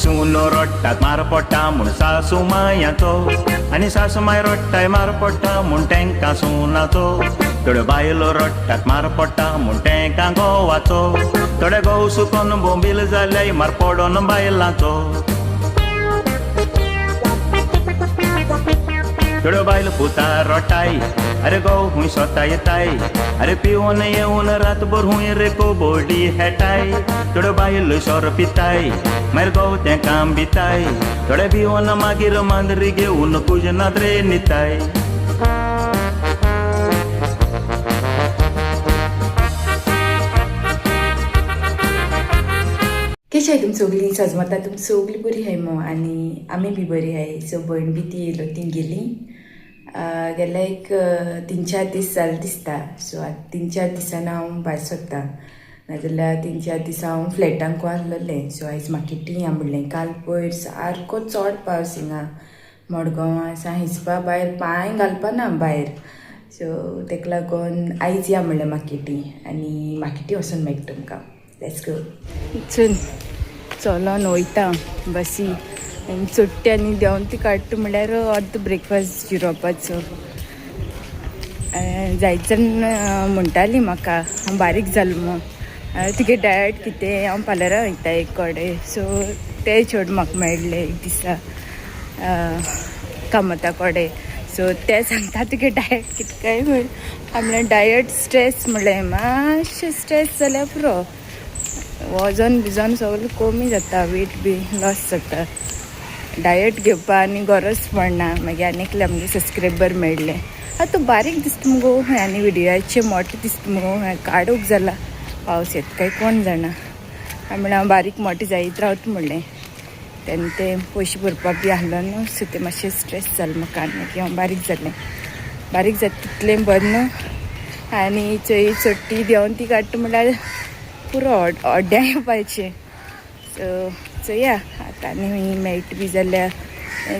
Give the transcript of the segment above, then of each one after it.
सून रडटात मार पडटा म्हूण सासू मायाचो आनी सासू माय रडटाय मार पडटा म्हूण तेंकां सुनाचो थोड्यो बायलो रडटात मार पडटा म्हूण तेंकां घोवाचो थोडे घोव सुकोन बोंबील जाल्याय मार पडोन बायलांचो थोड्यो बायल पुता रडटाय अरे घोव खूंय स्वता येताय अरे पिवून येवन रातभर हुंय रे कोबोडी हेटाय थोड्यो बायलो सोर पिताय मागीर घोव तेंकां भिताय थोडे भिवून मागीर मांद्री घेवन कुजनात रे न्हिताय कशी आहे तुमची सगळी सजमता तुमची सगळी बरी आहे मग आणि आम्ही बी बरी आहे सो भयण बी ती येयलो ती गेली गेल्या एक 3-4 दीस जाले दिसता सो आतां 3-4 दिसांनी हांव भायर सरता नाजाल्यार 3-4 दीस हांव फ्लॅटांक आसलेलें सो आयज म्हाका टी म्हणलें काल पयर सारको चड पावस हिंगा मडगांवां सा हिसपा भायर पांय घालपा ना भायर सो तेका लागून आयज या म्हणलें मार्केटी आनी मार्केटी वचून मेळटा तुमकां लेट्स गो इचून चलोन वयता बसी आनी चुट्टी आनी देंवन ती काडटा म्हळ्यार अर्द ब्रेकफास्ट जिरोवपाचो जायत जाण म्हणटाली म्हाका हांव बारीक जालो म्हूण तुगे डायट कितें हांव पार्लरा वयता एक कडेन सो ते चड म्हाका मेळ्ळे एक दिसा कामता कडेन सो ते सांगता तुगे डायट कितें काय म्हण हांव म्हणलें डायट स्ट्रेस म्हणलें मातशें स्ट्रेस जाल्यार पुरो वजन बिजन सगळें कमी जाता वेट बी लॉस जाता डायट घेवपा आनी गरज पडना मागीर आनीक आमगे सबस्क्रायबर मेळ्ळे तूं बारीक दिसता मुगो आनी व्हिडियोचे मोटे दिसता मुगो काडूंक जाला पावस येता काय कोण जाणा हांव म्हणलें हांव बारीक मोटें जायत रावता म्हणलें तेन्ना ते पयशे भरपाक बी आहलो न्हू सो ते मातशें स्ट्रेस जालें म्हाका आनी मागीर हांव बारीक जालें बारीक जाता तितलें बरें न्हू आनी चोय चोट्टी देंवन ती काडटा म्हणल्यार पुरो ऑड्ड्या येवपाचें सो चोया आतां आनी मेळटा बी जाल्यार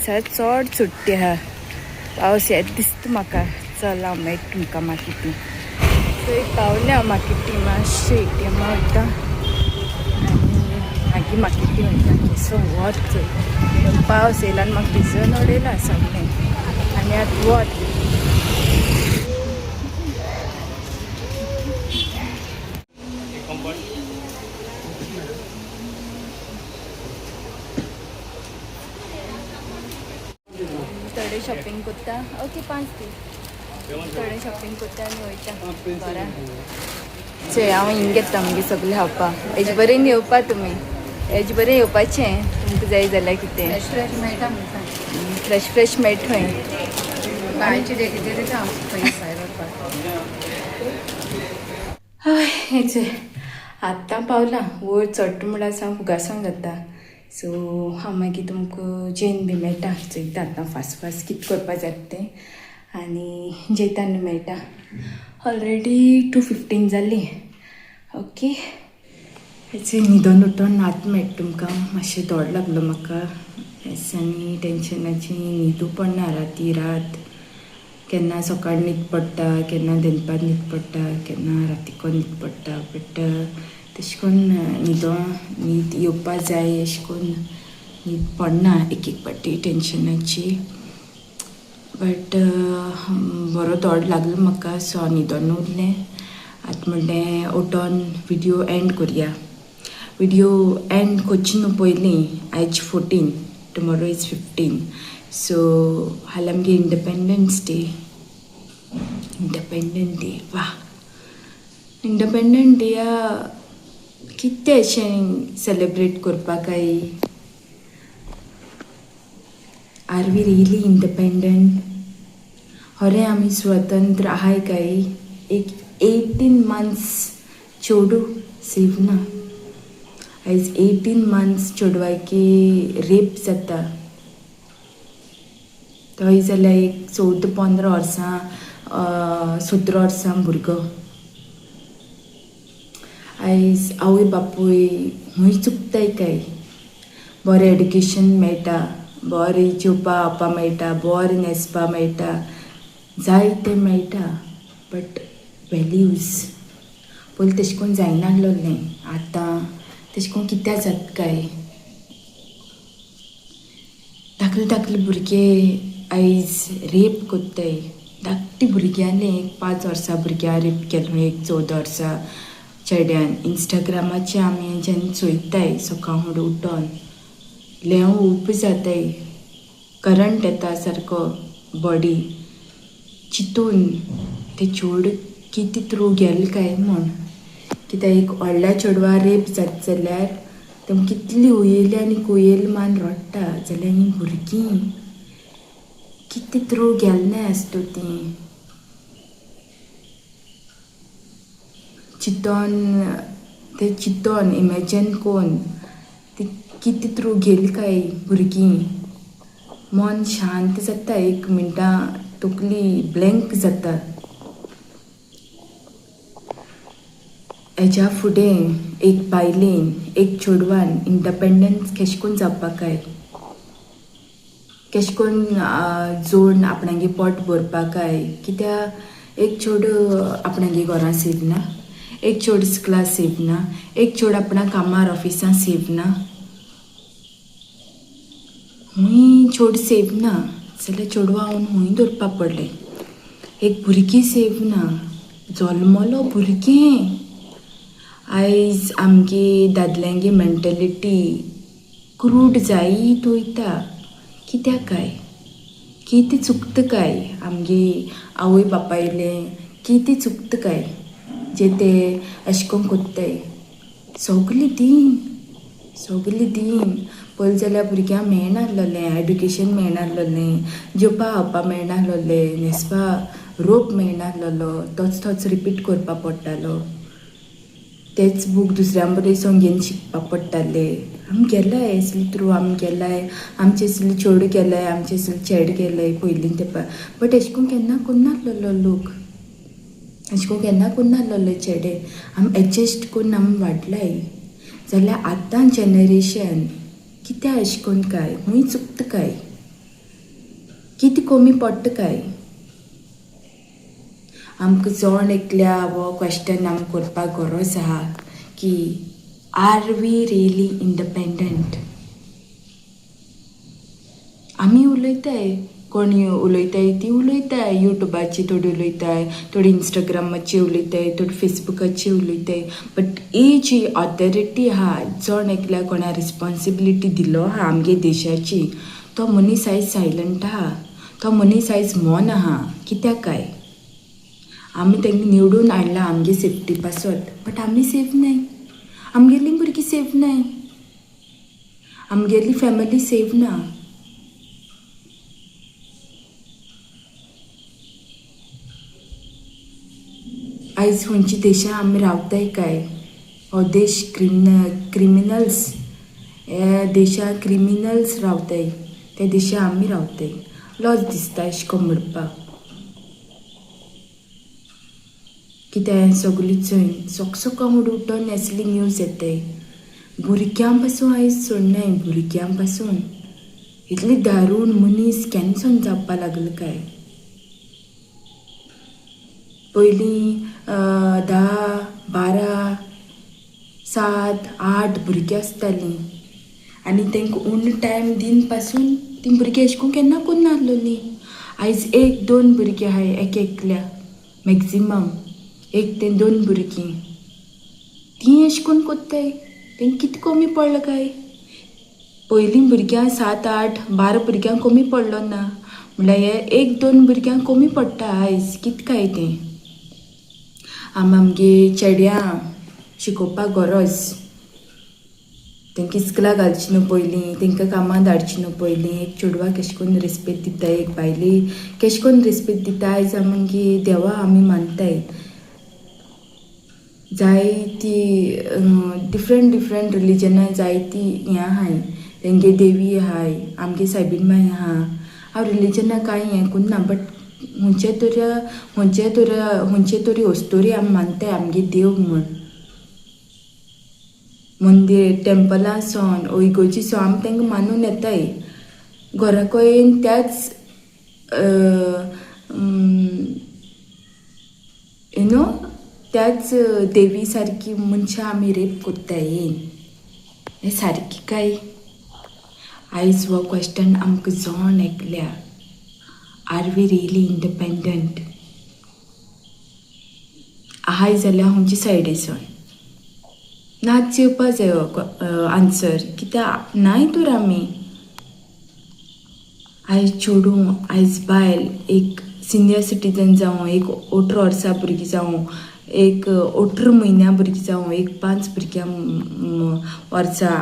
चड चुट्टी आहा पावस येत दिसता म्हाका चल हांव मेळटा तुमकां मार्केटी सो पावलें हांव मार्केटी मातशें एटीएमा वयता आनी मागीर मार्केटी वयता केसो वत चोय पावस येयला आनी म्हाका भिजून उडयलां सगळें आनी आतां वत थोडे शॉपिंग करता ओके 5 दीस थोडे शॉपिंग करता आनी वयता बरें चोय हांव हिंग घेता आमगे सगळें खावपा हेजे बरें येवपा तुमी हेजे बरें येवपाचें तुमकां जाय जाल्यार कितें फ्रेश फ्रेश मेळटा फ्रेश फ्रेश मेळटा हय हें चोय आतां पावलां वयर चडटा म्हळ्यार सामको फुगासोन जाता सो हांव मागीर तुमकां जेन बी मेळटा चयता आतां फास्ट फास्ट कितें करपा जाता तें आनी जेयता आनी मेळटा ऑलरेडी 2:15 जाली ओके हेचे न्हिदोन उठोन आतां मेळटा तुमकां मातशें धोड लागलो म्हाका आनी टेंशनाची न्हिदू पडना राती रात केन्ना सकाळ न्हीद पडटा केन्ना दनपार न्हीद पडटा केन्ना रातीको न्हीद पडटा बट तशें करून न्हीद येवपा जाय अशें करून न्हीद पडना एक पाटी टेंशनाची बट बरो धोड लागलो म्हाका सो हांव न्हिदोन उरलें आतां म्हणलें उठोन विडियो एंड करया विडियो एंड करची न्हू पयलीं आयज 14 टुमोरो इज 15 सो हाल आमगे इंडिपेंडन्स डे वा इंडिपेंडंट डेया कितें अशें सेलेब्रेट करपाकाय आर वी रियली इंडिपेंडंट खरें आमी स्वतंत्र आहाय काय एक 18 months चेडू सेव ना आयज 18 months चेडवाकी रेप जाता थंय जाल्यार एक 14-15 वर्सां 17 वर्सां भुरगो आयज आवय बापूय खंय चुकताय काय बरें एड्युकेशन मेळटा बरें जेवपा खावपा मेळटा बरें न्हेसपा मेळटा जाय तें मेळटा बट वॅल्यूज पयलीं तशें करून जायनासलें आतां तशें करून कित्याक जाता काय धाकले भुरगे आयज रेप कोत्ताय. धाकटी भुरग्यांनी एक 5 वर्सां भुरग्यां रेप केलो, एक 14 वर्सां चेड्यान. इंस्टाग्रामाचेर आमी जेन्ना चोयताय सकाळ फुडें उठोन लेव उप जाताय, करंट येता सारको बॉडी चितून ते चेडूं कितें थ्रू गेले काय म्हूण. कित्याक एक व्हडल्या चेडवा रेप जाता जाल्यार तेम कितली उयेली आनी कुयेली मान रडटा, जाल्यार ही भुरगीं कितें थ्रू गेलनाय आसता तीं. चिंतोन इमॅजिन कोन्न ती कितें थ्रू गेली काय भुरगीं. मन शांत जाता, एक मिनटां तकली ब्लँक जाता. हेज्या फुडें एक बायलेन एक चेडवान इंडिपेंडंट कशें करून जावपाक जाय, कशें करून जोडून आपणागे पोट भरपाक जाय. कित्याक एक चेडूं आपणागे घरां सेव ना, एक चेडूं स्कुलां सेव ना, एक चेडूं आपणा कामार ऑफिसां सेव ना. हूंय चेडूं सेव ना जाल्यार चेडवां हांव हूंय दवरपाक पडलें. एक भुरगीं सेव ना, जल्मलो भुरगें. आयज आमगे दादल्यांगे मेंटेलिटी क्रूड जायत वयता. कित्याक काय, कितें चुकता काय आमगे आवय बापायलें, कितें चुकता काय जे ते अशें करून कोत्ताय. सगळें दीन पयलीं जाल्यार भुरग्यांक मेळनासलोलें, एड्युकेशन मेळनासलोलें, जेवपा खावपा मेळनासलोलें, न्हेसपा रोप मेळनासलोलो, तोच रिपीट करपा पडटालो. तेच बूक दुसऱ्यां बरोबर घेवन शिकपाक पडटाले. आमी गेलाय असले थ्रू, आमी गेलाय, आमचे असले चेडूं गेलाय, आमचे असले चेडे गेलाय पयलीं तेंपा. बट अशें करून केन्ना करनासलोलो लोक, अशें करून केन्ना करनासलोले चेडे. आमी एडजस्ट करून आमी वाडलाय. जाल्यार आतां जनरेशन कित्याक अशें करून काय, हूंय चुकता काय, कितें कमी पडटा काय. आमकां जोण एकल्या हो क्वेश्चन आमकां करपाक गरज आहा की आर वी रियली इंडिपेंडंट. आमी उलयताय, कोणी उलयताय ती उलयताय, यूट्यूबाचेर थोडी उलयताय, थोडी इंस्टाग्रामाचेर उलयताय, थोडी फेसबुकाचेर उलयताय. बट ही जी ऑथॉरिटी आहा, जोण एकल्या कोणा रिस्पॉन्सिबिलिटी दिलो आहा आमगे देशाची, तो मनीस आयज सायलंट आहा, तो मनीस आयज मौन आहा. कित्याक काय, आमी तांकां निवडून हाडला आमगे सेफ्टी पासत, बट आमी सेफ नाय, आमगेली भुरगीं सेफ नाय, आमगेली फॅमिली सेफ ना. आयज खंयच्या देशां आमी रावताय काय, हो देश क्रिमिनल्स, ह्या देशां क्रिमिनल्स रावताय, त्या देशा आमी रावताय. लज दिसता अशें करून म्हणपाक. कित्याक सगळीं चोय सकाळ फुडें उठोन असली न्यूज येताय. भुरग्यां पासून आयज सोडनाय, भुरग्यां पासून इतली दारूण मनीस केन्ना जावपा लागले काय. पयलीं 10, 12, 7, 8 भुरगीं आसतालीं आनी तांकां उण टायम दीन पासून तीं भुरगीं अशें करून केन्ना करनासलोलीं. आयज 1-2 भुरगीं आहाय एकल्या, मॅक्झिमम 1 ते 2 भुरगीं. तीं अशें करून कोत्ताय, तांकां कितें कमी पडलां काय. पयलीं भुरग्यां 7, 8, 12 भुरग्यांक कमी पडलो ना, म्हणल्यार हे 1-2 भुरग्यांक कमी पडटा आयज. कितें काय तें आमगे चेड्यां शिकोवपाक गरज. तांकां इस्कुला घालची न्हू पयलीं, तांकां कामां धाडची न्हू पयलीं. एक चेडवाक कशें करून रेस्पेक्ट दिताय, एक बायली कशें करून रेस्पेक्ट दिता. आयज आमगे देवा आमी मानताय. जायती डिफरंट रिलीजनां जायती हें आहाय, तेंगे देवी आहाय, आमगे सायबीण माय आहा. हांव रिलीजना कांय हें करना, बट खंयचे तरी वस्तुरी आमी मानताय आमगे देव म्हूण. मंदीर टेंपलां सोन इगोर्जी सो आमी तांकां मानून येताय. घराको येवन त्याच त्याच देवी सारकी मनशां आमी रेप कोत्ताय. हें सारकी काय. आयज हो क्वेश्चन आमकां जोण एकल्या. Are we really independent? आहाय जाल्यार खंयच्या सायडीसून? नाच येवपा जाय आन्सर, कित्याक नाय तर आमी. आयज चेडूं, आयज बायल एक सिनियर सिटीजन जावं, एक 18 वर्सां भुरगीं जावं, एक 18 म्हयन्यां भुरगीं जावं, एक 5 वर्सां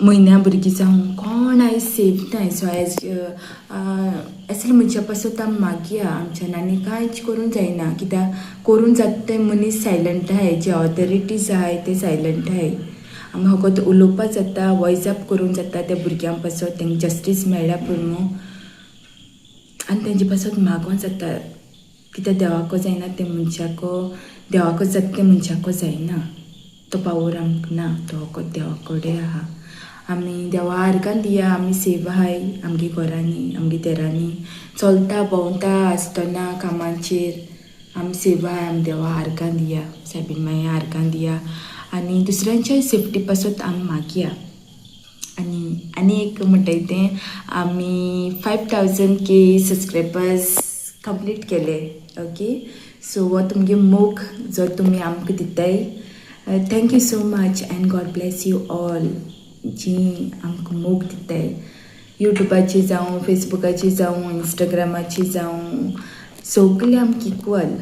म्हयन्यां भुरगीं जावं, कोण आयज सेफ नाय. सो आयज असले मनशा पासून आमी मागया. आमच्यान आनी कांयच करूंक जायना, कित्याक करूंक जाता ते मनीस सायलंट आहाय, जे ऑथॉरिटीज आहाय ते सायलंट आहाय. आमी फकत उलोवपाक जाता, वॉयस अप करूंक जाता त्या भुरग्यां पासून, तांकां जस्टीस मेळ्ळ्या पुरो आनी तेंचे पासून मागोंक जाता. कित्याक देवाको जायना ते मनशाको, देवाको जाता ते मनशाको जायना. तो पावर आमकां ना, तो फकत देवा कडेन आहा. आमी देवा आर्गां दिया. आमी सेव आहाय आमगे घरांनी, आमगे देरांनी चलता भोंवता आसतना कामाचेर. आमी सेव आहाय, आमी देवा आर्गां दिया, सायबीण माया आर्गां दिया आनी दुसऱ्यांच्या सेफ्टी पासून आमी मागया. आनी एक म्हणटाय तें आमी 5000K सबस्क्रायबर्स कंप्लीट केले. ओके, सो हो तुमगे मोग जो तुमी आमकां दिताय, thank you so much and God bless you all. जी आमकां मोग दिताय, यूट्यूबाची जावं, फेसबुकाची जावं, इंस्टाग्रामाची जावं, सगळे आमकां इक्वल.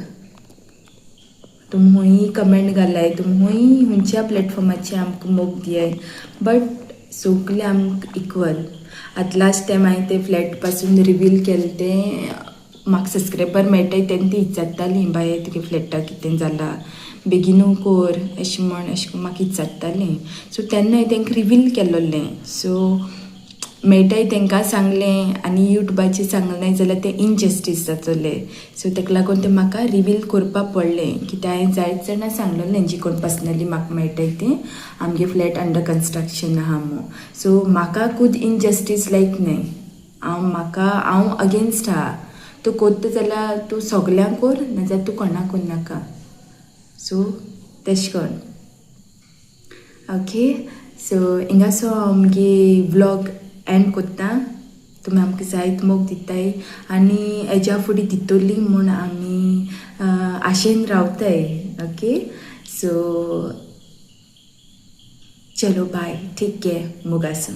तुम हूंय कमेंट घालाय, तुम हूंय खंयच्या प्लॅटफॉर्माचेर आमकां मोग दियाय, बट सगळे आमकां इक्वल. आतां लास्ट टायम हांवें ते फ्लॅट पासून रिवील केलें तें म्हाका सबस्क्रायबर मेळटाय तेन्ना ती इचारताली, बाये तुगे फ्लॅटाक कितें जालां, बेगीनू कोर अशें म्हण म्हाका इचारतालीं. सो तेन्ना हांवें तांकां रिवील केल्लें. सो मेळटाय तांकां सांगलें आनी यूट्यूबाचेर सांगलें जाल्यार तें इनजस्टीस जातलें. सो ताका लागून तें म्हाका रिवील करपाक पडलें, कित्याक हांवें जायत जाणां सांगलेलें जी कोण पर्सनली म्हाका मेळटाय तें आमगे फ्लॅट अंडर कन्स्ट्रक्शन आहा म्हणून. सो म्हाका खूद इनजस्टीस लायक न्हय, हांव अगेन्स्ट आहा. तूं कोत्ता जाल्यार तूं सगल्यांक कोर, नाजाल्यार तूं कोणाक कोन्नाका. सो तेशें कोन्न. ओके, सो हिंगासो आमगे व्लॉग एंड कोत्ता. तुमी आमकां जायत मोग दिताय आनी हेज्या फुडें दितोली म्हूण आमी आशेन रावताय. ओके, सो चलो बाय, ठीक आहे, मोगासो.